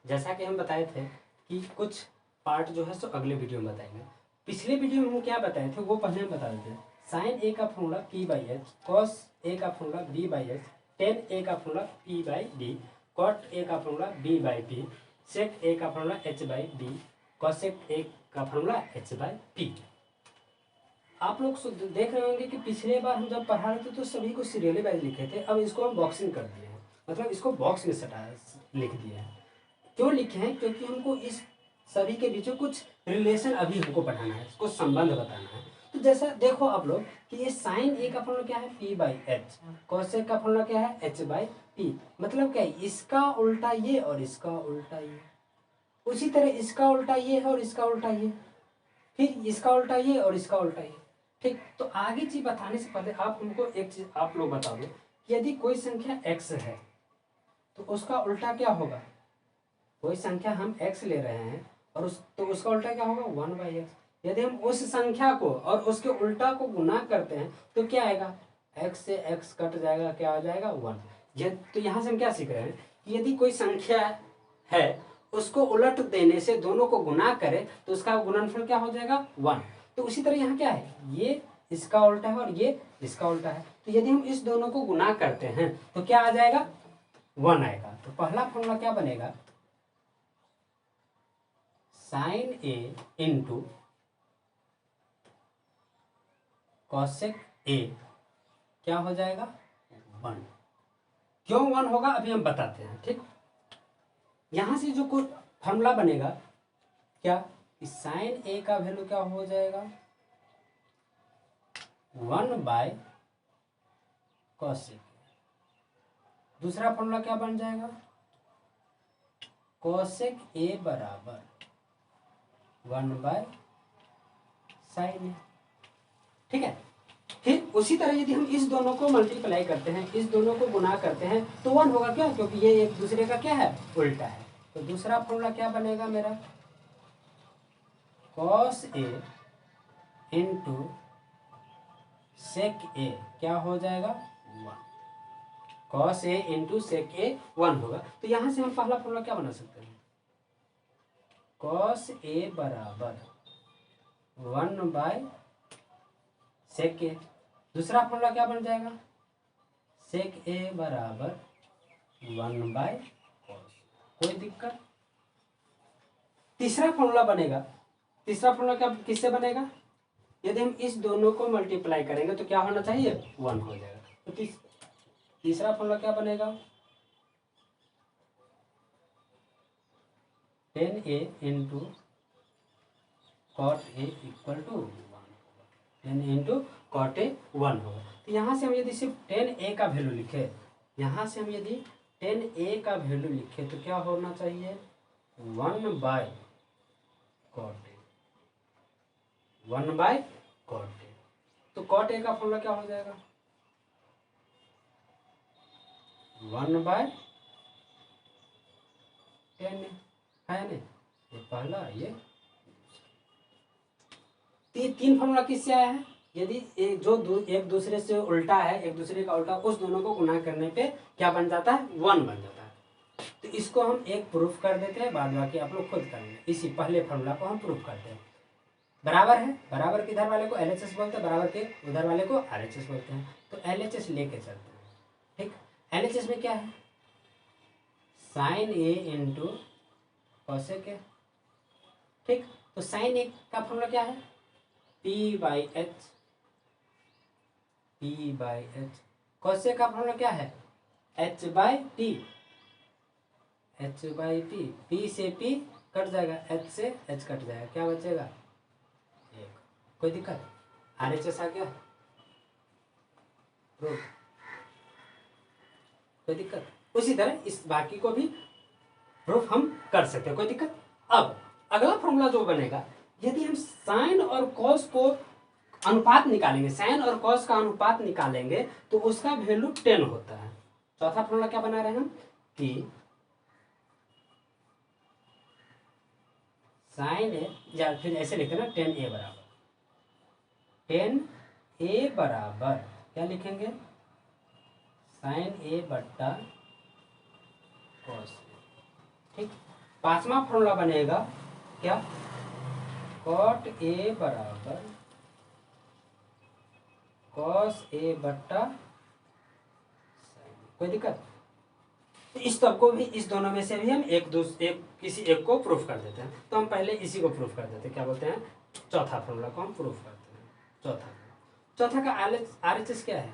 जैसा कि हम बताए थे कि कुछ पार्ट जो है सो अगले वीडियो में बताएंगे। पिछले वीडियो में हम क्या बताए थे वो पहले हम बता देते हैं। साइन ए का formula P by H, cos A का formula B by H, tan A का formula P by D, cot A का formula B by P, sec A का formula H by B, cosec A का formula H by P. आप लोग देख रहे होंगे कि पिछले बार हम जब पढ़ा रहे थे तो सभी को सीरियली वाइज लिखे थे, अब इसको हम बॉक्सिंग कर दिए हैं, मतलब इसको बॉक्स में सटा लिख दिया है। क्यों लिखे हैं? क्योंकि हमको इस सभी के बीच में कुछ रिलेशन अभी हमको पढ़ाना है, इसको संबंध बताना है। तो जैसा देखो आप लोग कि ये साइन ए का फॉर्मूला क्या है पी बाई एच, कॉसेक का फॉर्मूला क्या है एच बाई पी, मतलब क्या है इसका उल्टा ये और इसका उल्टा ये, उसी तरह इसका उल्टा ये है और इसका उल्टा ये, फिर इसका उल्टा ये और इसका उल्टा ये। ठीक, तो आगे चीज बताने से पहले आप हमको एक चीज आप लोग बता दो कि यदि कोई संख्या x है तो उसका उल्टा क्या होगा। कोई संख्या हम x ले रहे हैं और उसका उल्टा क्या होगा 1/x। यदि हम उस संख्या को और उसके उल्टा को गुना करते हैं तो क्या आएगा, x से x कट जाएगा, क्या आ जाएगा 1। तो यहाँ से हम क्या सीख रहे हैं कि यदि कोई संख्या है उसको उलट देने से दोनों को गुना करें तो उसका गुणनफल क्या हो जाएगा 1। तो उसी तरह यहाँ क्या है, ये इसका उल्टा है और ये इसका उल्टा है, तो यदि हम इस दोनों को गुना करते हैं तो क्या आ जाएगा 1 आएगा। तो पहला फॉर्मूला क्या बनेगा, sine A into cosec A क्या हो जाएगा 1। क्यों 1 होगा अभी हम बताते हैं। ठीक, यहां से जो कोई फॉर्मूला बनेगा क्या, साइन ए का वैल्यू क्या हो जाएगा 1/cos ए। दूसरा फॉर्मूला क्या बन जाएगा, कोसेक ए बराबर 1/sin ए। ठीक है, फिर उसी तरह यदि हम इस दोनों को मल्टीप्लाई करते हैं, इस दोनों को गुना करते हैं तो 1 होगा। क्यों, क्योंकि ये एक दूसरे का क्या है उल्टा है। तो दूसरा फॉर्मूला क्या बनेगा मेरा, cos ए इंटू सेक ए क्या हो जाएगा 1। cos ए इंटू सेक ए 1 होगा। तो यहां से हम पहला फॉर्मूला क्या बना सकते हैं, cos ए बराबर 1/sec ए। दूसरा फॉर्मूला क्या बन जाएगा, sec ए बराबर 1/cos। कोई दिक्कत। तीसरा फॉर्मूला बनेगा, तीसरा फॉर्मूला क्या किससे बनेगा, यदि हम इस दोनों को मल्टीप्लाई करेंगे तो क्या होना चाहिए 1 हो जाएगा। तो तीसरा फॉर्मूला क्या बनेगा, 10a into cot A equal to 1, 10 into cot A 1 होगा। तो यहाँ से हम यदि सिर्फ 10a का वैल्यू लिखे, यहाँ से हम यदि 10a का वैल्यू लिखे तो क्या होना चाहिए 1/cot ए, 1/cot ए। तो cot ए का फॉर्मूला क्या हो जाएगा 1/10 है नहीं, ये पहला ये तीन फॉर्मूला किससे आया है, यदि एक दूसरे से उल्टा है, एक दूसरे का उल्टा, उस दोनों को गुना करने पे क्या बन जाता है 1 बन जाता है। तो इसको हम एक प्रूफ कर देते हैं, बाद बाकी आप लोग खुद करेंगे। इसी पहले फॉर्मूला को हम प्रूफ करते हैं। बराबर है, बराबर के इधर वाले को LHS बोलते हैं, बराबर के उधर वाले को RHS बोलते हैं। तो LHS लेके चलते हैं। ठीक, LHS में क्या है, sine A into cosec A. ठीक, तो साइन ए का फॉर्मूला क्या है P/H, P/H। कॉसेक का फॉर्मूला क्या है H/P, H/P। P से P कट जाएगा, H से H कट जाएगा, क्या बचेगा 1। कोई दिक्कत, RHS आ गया प्रूफ, कोई दिक्कत। उसी तरह इस बाकी को भी प्रूफ हम कर सकते हैं, कोई दिक्कत। अब अगला फॉर्मूला जो बनेगा, यदि हम साइन और कॉस को अनुपात निकालेंगे, साइन और कॉस का अनुपात निकालेंगे तो उसका वैल्यू 10 होता है। चौथा फॉर्मूला क्या बना रहे हैं हम कि साइन ए, या फिर ऐसे लिखते हैं ना 10a बराबर 10a बराबर क्या लिखेंगे साइन ए बट्टा कॉस। ठीक, पांचवा फॉर्मूला बनेगा क्या, कॉट ए बराबर कॉस ए बट्टा, कोई दिक्कत। तो इस सब को भी, इस दोनों में से भी हम किसी एक को प्रूफ कर देते हैं। तो हम पहले इसी को प्रूफ कर देते हैं, क्या बोलते हैं, चौथा फॉर्मूला को हम प्रूफ करते हैं। चौथा का RHS क्या है,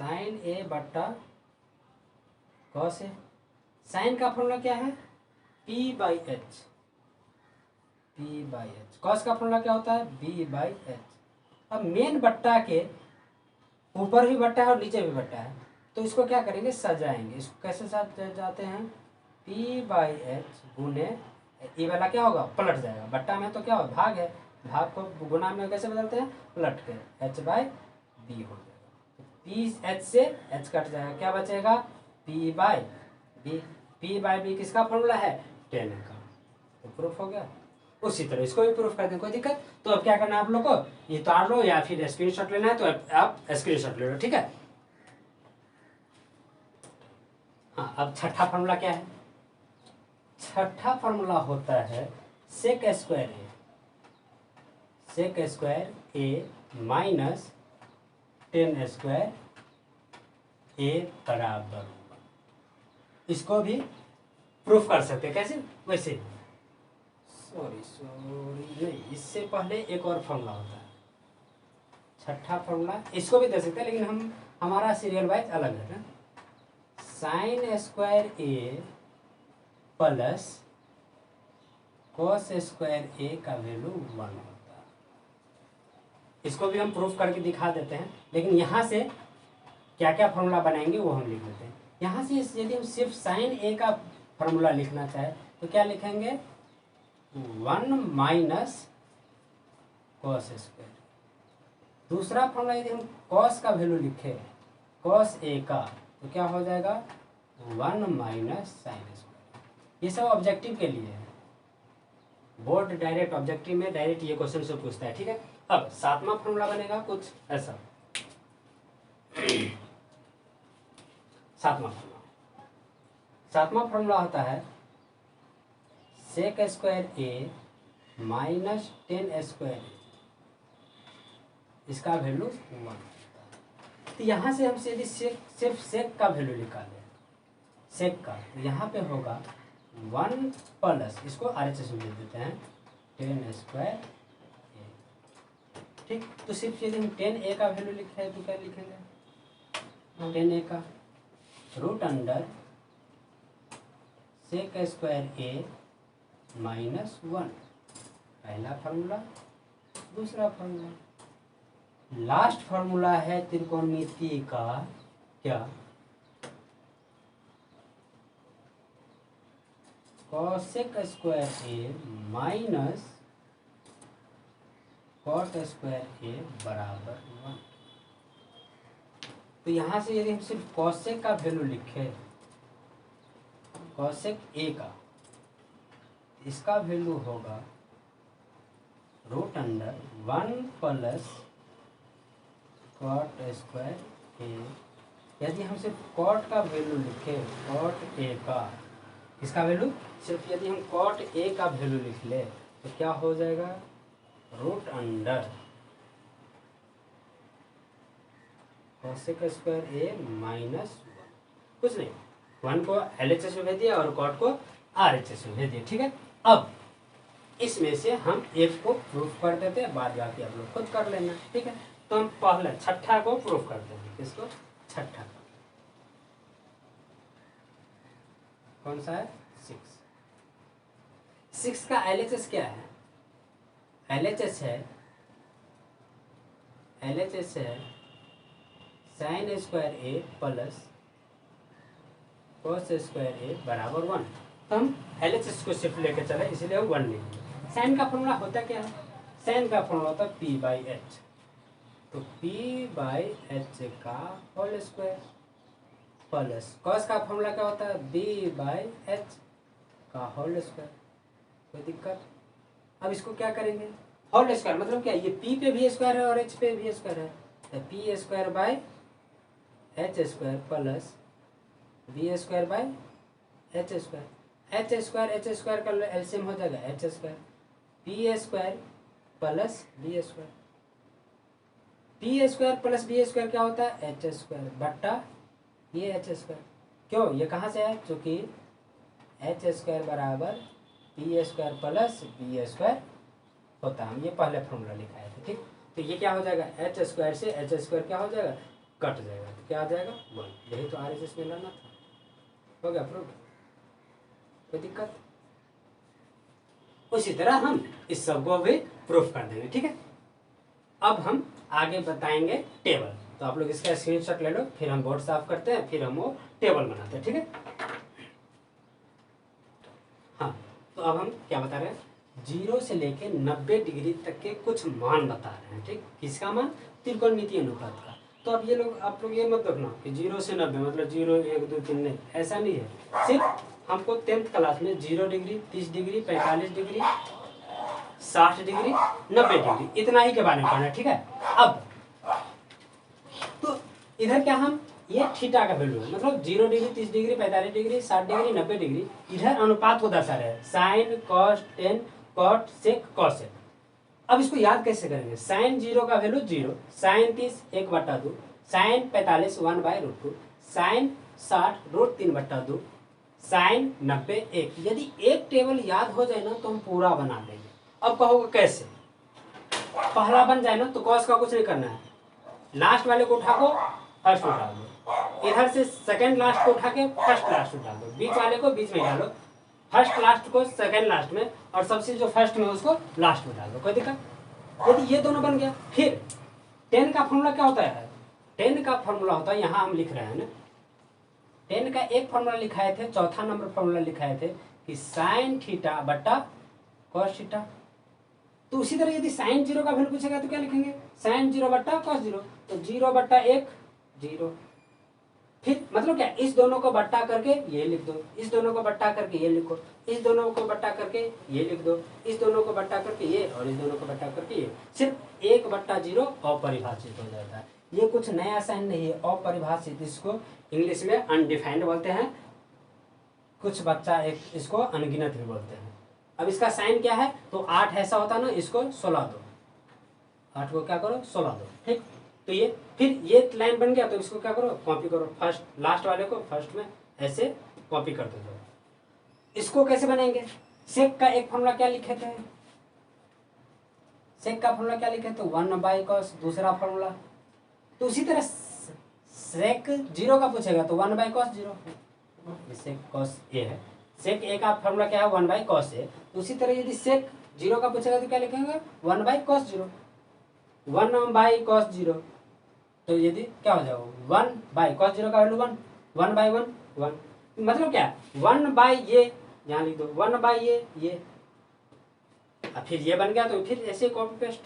साइन ए बट्टा कॉस ए। साइन का फॉर्मूला क्या है, P/H। कॉस का फॉर्मूला क्या होता है, B/H। अब मेन बट्टा के ऊपर भी बट्टा है और नीचे भी बट्टा है, तो इसको क्या करेंगे, सजाएंगे। इसको कैसे जाते हैं, P/H गुने, ये वाला क्या होगा, पलट जाएगा। बट्टा में तो क्या होगा, भाग है, भाग को गुना में कैसे बदलते हैं, पलट के, H/B हो जाएगा। P/H से H कट जाएगा, क्या बचेगा, P/B। P/B किसका फॉर्मूला है, tan का। तो प्रूफ हो गया। उसी तरह इसको भी प्रूफ कर दें, कोई दिक्कत। तो अब क्या करना है आप लोग को, ये उतार लो या फिर स्क्रीनशॉट लेना है तो आप स्क्रीनशॉट ले लो, ठीक है। हाँ, अब छठा फॉर्मूला क्या है, छठा फॉर्मूला होता है सेक स्क्वायर ए माइनस tan स्क्वायर ए बराबर। इसको भी प्रूफ कर सकते हैं, कैसे, वैसे सॉरी नहीं, इससे पहले एक और फॉर्मूला होता है, छठा फॉर्मूला। इसको भी दे सकते हैं लेकिन हमारा सीरियल वाइज अलग है ना। साइन स्क्वायर ए प्लस कॉस स्क्वायर ए का वैल्यू 1 होता है। इसको भी हम प्रूफ करके दिखा देते हैं, लेकिन यहाँ से क्या क्या फॉर्मूला बनाएंगे वो हम लिख देते हैं। यहाँ से यदि हम सिर्फ साइन ए का फॉर्मूला लिखना चाहे तो क्या लिखेंगे, 1 माइनस कॉस स्क्वायर। दूसरा फॉर्मूला यदि हम कॉस का वैल्यू लिखे, कॉस ए का, तो क्या हो जाएगा, 1 माइनस साइन स्क्वायर। ये सब ऑब्जेक्टिव के लिए है, बोर्ड डायरेक्ट ऑब्जेक्टिव में डायरेक्ट ये क्वेश्चन से पूछता है, ठीक है। अब सातवां फॉर्मूला बनेगा कुछ ऐसा, सातवां फॉर्मूला होता है सेक स्क्वायर ए माइनस tan स्क्वायर, इसका वैल्यू 1। तो यहाँ से हम सीधे सिर्फ सेक का वैल्यू निकालें, सेक का, तो यहाँ पे होगा 1 प्लस, इसको RHS में दे देते हैं, tan स्क्वायर ए, ठीक। तो सिर्फ यदि हम tan ए का वैल्यू लिख रहे हैं तो क्या लिखेंगे, tan ए का रूट अंडर सेक स्क्वायर ए माइनस 1, पहला फार्मूला। दूसरा फार्मूला, लास्ट फार्मूला है त्रिकोणमिति का क्या, कॉसेक स्क्वायर ए माइनस कॉट स्क्वायर ए बराबर 1। तो यहाँ से यदि हम सिर्फ कॉसेक का वैल्यू लिखे, कॉसेक ए का, इसका वैल्यू होगा root under 1 plus cot square A. यदि हम सिर्फ कॉट का वैल्यू लिखे, कॉट ए का, इसका वैल्यू सिर्फ यदि हम कॉट ए का वैल्यू लिख ले तो क्या हो जाएगा, रूट अंडर कॉसेक स्क्वायर ए माइनस 1। कुछ नहीं, 1 को LHS में भेज दिया और कॉट को RHS में भेज दिया, ठीक है। अब इसमें से हम एक को प्रूफ कर देते हैं, बाद जाके आप लोग खुद कर लेना, ठीक है। तो हम पहले छठा को प्रूफ करते हैं, किसको, छठा का, कौन सा है, 6 का LHS क्या है, LHS है साइन स्क्वायर ए प्लस कॉस स्क्वायर ए बराबर 1। तो हम LHS को सिर्फ लेके चले, इसलिए हम 1 लिखेंगे। साइन का फॉर्मूला होता क्या है, साइन का फॉर्मूला होता है P/H। तो P/H का होल स्क्वायर प्लस कॉस का फॉर्मूला क्या होता है, B/H का होल स्क्वायर। कोई दिक्कत। अब इसको क्या करेंगे, होल स्क्वायर मतलब क्या, ये P पे भी स्क्वायर है और H पे भी स्क्वायर है, तो P² by H² plus B square by H square. H square का एलसीएम हो जाएगा H square. B square plus B square. B square plus B square क्या होता है? एच स्क्वायर बट्टा ये एच स्क्वायर। क्यों? ये कहाँ से है? चूँकि एच स्क्वायर बराबर B square plus B square होता है। हम ये पहले फॉर्मूला लिखाए थे, ठीक। तो ये क्या हो जाएगा? एच स्क्वायर से एच स्क्वायर क्या हो जाएगा? कट जाएगा। तो क्या आ जाएगा? 1। यही तो RHS में लाना था। हो गया प्रूफ? कोई दिक्कत? उसी तरह हम इस सबको भी प्रूफ कर देंगे, ठीक है। अब हम आगे बताएंगे टेबल। तो आप लोग इसका स्क्रीनशॉट ले लो, फिर हम बोर्ड साफ करते हैं, फिर हम वो टेबल बनाते हैं, ठीक है। हाँ, तो अब हम क्या बता रहे हैं? 0 से लेके 90 डिग्री तक के कुछ मान बता रहे हैं, ठीक। किसका मान? त्रिकोणमितीय अनुपात का। तो अब ये लोग, आप लोग ये मत देखना कि 0 से 90 मतलब 0 1 2 3 नहीं, ऐसा नहीं है। सिर्फ हमको 10th क्लास में 0 degree, 30 degree, 45 degree, 60 degree, 90 degree, इतना ही के बारे में पढ़ना है, ठीक है। अब तो इधर क्या, हम ये थीटा का वैल्यू है, मतलब 0 degree, 30 degree, 45 degree, 60 degree, 90 degree, इधर अनुपात को दर्शा रहे हैं। Sine, cos, tan, cot, sec, cosec. अब इसको याद कैसे करेंगे? साइन 0 का value 0, sine 30 1/2, sine 45 1/√2, sine 60 √3/2, sine 90 1। यदि एक टेबल याद हो जाए ना तो हम पूरा बना देंगे। अब कहोगे कैसे? पहला बन जाए ना तो कॉस का कुछ नहीं करना है, लास्ट वाले को उठा को फर्स्ट उठा दो, इधर से सेकंड लास्ट को उठा के फर्स्ट लास्ट उठा दो, बीच वाले को बीच में डालो, फर्स्ट लास्ट को सेकंड लास्ट में, और सबसे जो फर्स्ट में उसको लास्ट में डाल दो। कोई दिक्कत? यदि ये दोनों बन गया, फिर 10 का फॉर्मूला क्या होता है? 10 का फॉर्मूला होता है, यहाँ हम लिख रहे हैं ना, 10 का एक फॉर्मूला लिखाए थे, चौथा नंबर फॉर्मूला लिखाए थे कि साइन थीटा बट्टा कॉस थीटा। तो उसी तरह यदि साइन 0 का वैल्यू पूछेगा तो क्या लिखेंगे? साइन 0 बट्टा कॉस 0, तो 0/1 0। फिर मतलब क्या, इस दोनों को बट्टा करके ये लिख दो, इस दोनों को बट्टा करके ये लिखो, इस दोनों को बट्टा करके ये लिख दो, इस दोनों को बट्टा करके ये, और इस दोनों को बट्टा करके ये। सिर्फ 1/0 अपरिभाषित हो जाता है। ये कुछ नया साइन नहीं है, अपरिभाषित। इसको इंग्लिश में अनडिफाइंड बोलते हैं, कुछ बच्चा एक इसको अनगिनत भी बोलते हैं। अब इसका साइन क्या है? तो 8 ऐसा होता है ना, इसको 16 दो, 8 को क्या करो 16 दो, ठीक। तो ये फिर ये लाइन बन गया, तो इसको क्या करो? कॉपी करो, फर्स्ट लास्ट वाले को फर्स्ट में ऐसे कॉपी कर दो। इसको कैसे बनाएंगे? सेक का एक फॉर्मूला क्या लिखे थे? सेक का फॉर्मूला क्या लिखे? तो 1/cos, दूसरा फॉर्मूला। तो उसी तरह सेक 0 का पूछेगा तो 1/cos 0, सेक कॉस ए है। सेक ए का फॉर्मूला क्या है? 1/cos ए। उसी तरह यदि सेक 0 का पूछेगा तो क्या लिखेंगे? 1/cos 0, 1/cos 0। तो यदि क्या हो जाएगा? 1/cos 0 का वैल्यू 1, 1/1 1, मतलब क्या? 1/ ये यहाँ लिख दो, 1/ ये, अब फिर ये बन गया, तो फिर ऐसे कॉपी पेस्ट।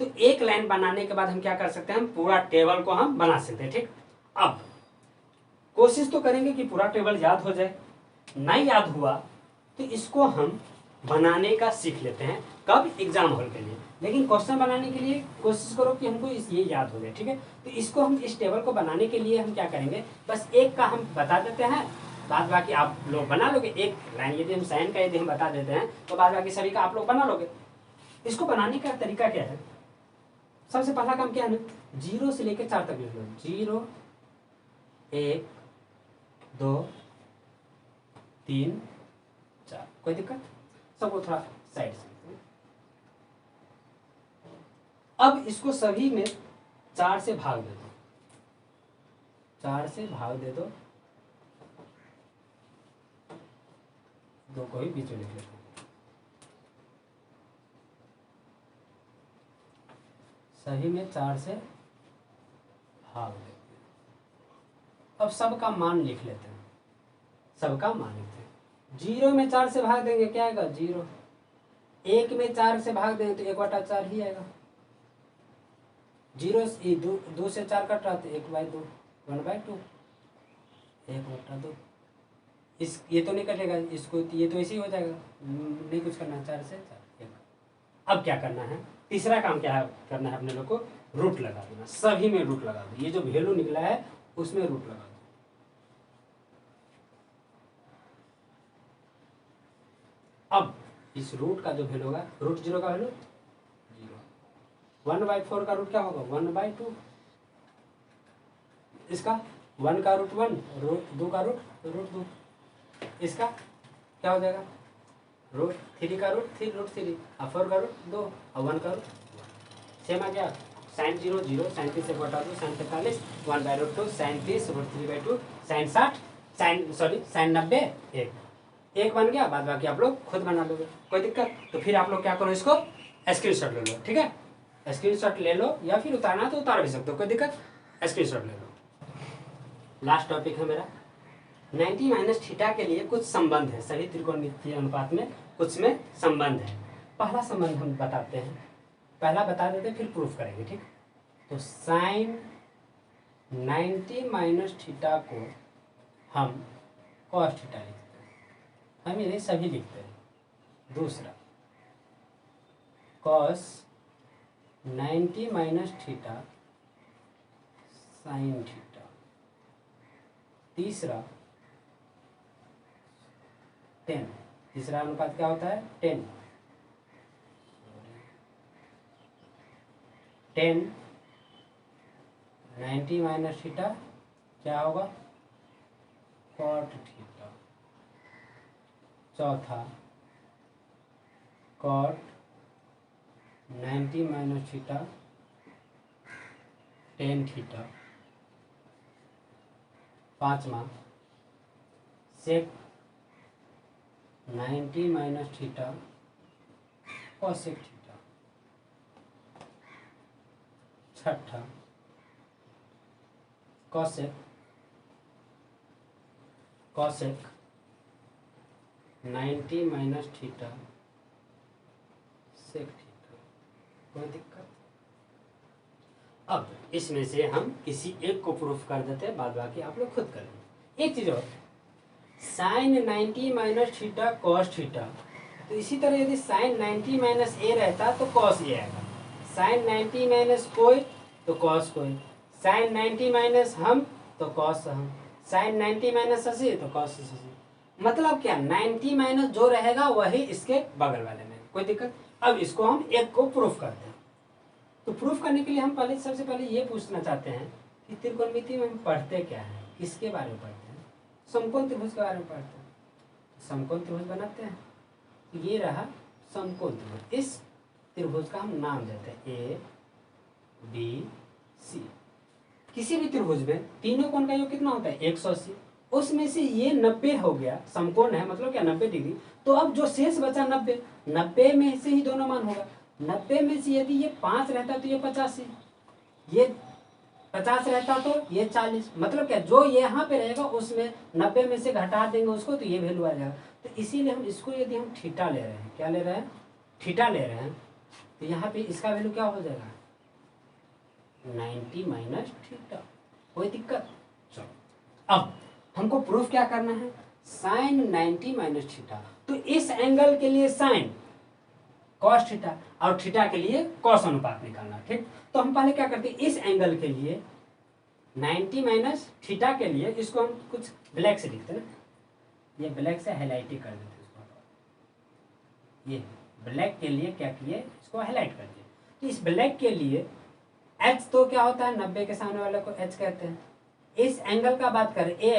तो एक लाइन बनाने के बाद हम क्या कर सकते हैं? हम पूरा टेबल को हम बना सकते हैं, ठीक। अब कोशिश तो करेंगे कि पूरा टेबल याद हो जाए। नहीं याद हुआ तो इसको हम बनाने का सीख लेते हैं, कब? एग्जाम हॉल के लिए। लेकिन क्वेश्चन बनाने के लिए कोशिश करो कि हमको ये याद हो जाए, ठीक है। तो इसको हम, इस टेबल को बनाने के लिए हम क्या करेंगे? बस एक का हम बता देते हैं, बाद बाकी आप लोग बना लोगे। एक लाइन यदि हम साइन का यदि हम बता देते हैं तो बाद बाकी सभी का आप लोग बना लोगे। इसको बनाने का तरीका क्या है? सबसे पहला काम क्या है ना, 0 से लेकर 4 तक लिख लो। 0 1 2 3 4। कोई दिक्कत? सबको थोड़ा साइड से। अब इसको सभी में 4 से भाग दे दो, 4 से भाग दे दो, 2 को ही बीच में लिख लो। सही में 4 से भाग देते हैं। अब सबका मान लिख लेते हैं, सबका मान लिखते हैं। 0 में 4 से भाग देंगे, क्या आएगा? 0। 1 में 4 से भाग देंगे तो 1/4 ही आएगा। 0 2 से 4 कट रहा तो 1/2, 1/2, 1/2। इस ये तो नहीं कटेगा, इसको ये तो ऐसे ही हो जाएगा, नहीं कुछ करना है। 4 से 4 1। अब क्या करना है? तीसरा काम क्या करना है अपने लोग को? रूट लगा देना। सभी में रूट लगा दो, ये जो वैल्यू निकला है उसमें रूट लगा दो। अब इस रूट का जो वैल्यू होगा, रूट 0 का वैल्यू 0, 1/4 का रूट क्या होगा 1/2, इसका 1 का रूट 1, रूट 2 का रूट 2, इसका क्या हो जाएगा रूट 3 का रूट 3, रूट 3, और 4 का रूट 2, और 1 का रूट 1। सेम आ गया साइन 0 0, साइन 30 से घटा 2, sine 45, 1/√2, sine 30, root 3/2, sine 60, sine 90, 1 बन गया। बाद बाकी आप लोग खुद बना लोगे, कोई दिक्कत। तो फिर आप लोग क्या करो, इसको स्क्रीनशॉट ले लो, ठीक है, स्क्रीनशॉट ले लो, या फिर उतारना तो उतार भी सकते हो, कोई दिक्कत, स्क्रीनशॉट ले लो। लास्ट टॉपिक है मेरा 90 माइनस थीटा के लिए कुछ संबंध है, सभी त्रिकोणमितीय अनुपात में कुछ में संबंध है। पहला संबंध हम बताते हैं, पहला बता देते फिर प्रूफ करेंगे, ठीक। तो साइन 90 माइनस थीटा को हम कॉस थीटा लिखते हैं, हम ये सभी लिखते हैं। दूसरा cos 90 minus theta sine theta. तीसरा 10, तीसरा अनुपात क्या होता है 10, 90 माइनस थीटा क्या होगा कॉट थीटा। चौथा cot 90 minus theta tan theta. पांचवा sec 90 minus theta cosec theta. छठा cosec 90 minus theta sec theta. कोई दिक्कत। अब इसमें से हम किसी एक को प्रूफ कर देते हैं, बाद बाकी आप लोग खुद करेंगे। एक चीज और, sine 90 minus theta cos theta, तो इसी तरह यदि साइन 90 माइनस ए रहता तो कॉस ए आएगा, साइन 90 माइनस कोई तो कॉस कोई, साइन 90 माइनस हम तो कॉस हम, साइन 90 माइनस 80 तो कॉस 80। मतलब क्या 90 माइनस जो रहेगा वही इसके बगल वाले में, कोई दिक्कत। अब इसको हम एक को प्रूफ करते हैं। तो प्रूफ करने के लिए हम सबसे पहले ये पूछना चाहते हैं कि त्रिकोणमिति में हम पढ़ते क्या है, किसके बारे में पढ़ते हैं, समकोण त्रिभुज के बारे में पढ़ते हैं। समकोण त्रिभुज बनाते हैं, ये रहा समकोण त्रिभुज। इस त्रिभुज का हम नाम देते हैं ए बी सी। किसी भी त्रिभुज में तीनों कोण का योग कितना होता है 180, उसमें से ये 90 हो गया, समकोण है मतलब क्या 90 डिग्री। तो अब जो शेष बचा 90 में से ही दोनों मान होगा। 90 में से यदि ये 5 रहता तो ये 85, ये 50 रहता तो ये 40। मतलब क्या जो यहाँ पे रहेगा उसमें 90 में से घटा देंगे उसको तो ये वैल्यू आ जाएगा। तो इसीलिए हम इसको यदि हम थीटा ले रहे हैं, क्या ले रहे हैं थीटा ले रहे हैं, तो यहाँ पे इसका वैल्यू क्या हो जाएगा 90 माइनस थीटा। कोई दिक्कत। चलो अब हमको प्रूफ क्या करना है, साइन 90 माइनस थीटा। तो इस एंगल के लिए साइन कॉस थीटा और थीटा के लिए कॉस अनुपात निकालना, ठीक। तो हम पहले क्या करते हैं, इस एंगल के लिए 90 माइनस थीटा के लिए इसको हम कुछ ब्लैक से लिखते हैं ना, ये ब्लैक से हाईलाइट ही कर देते हैं इसको। ये ब्लैक के लिए क्या किए, इसको हाईलाइट कर दिए। तो इस ब्लैक के लिए एच तो क्या होता है 90 के सामने वाले को एच कहते हैं। इस एंगल का बात करें ए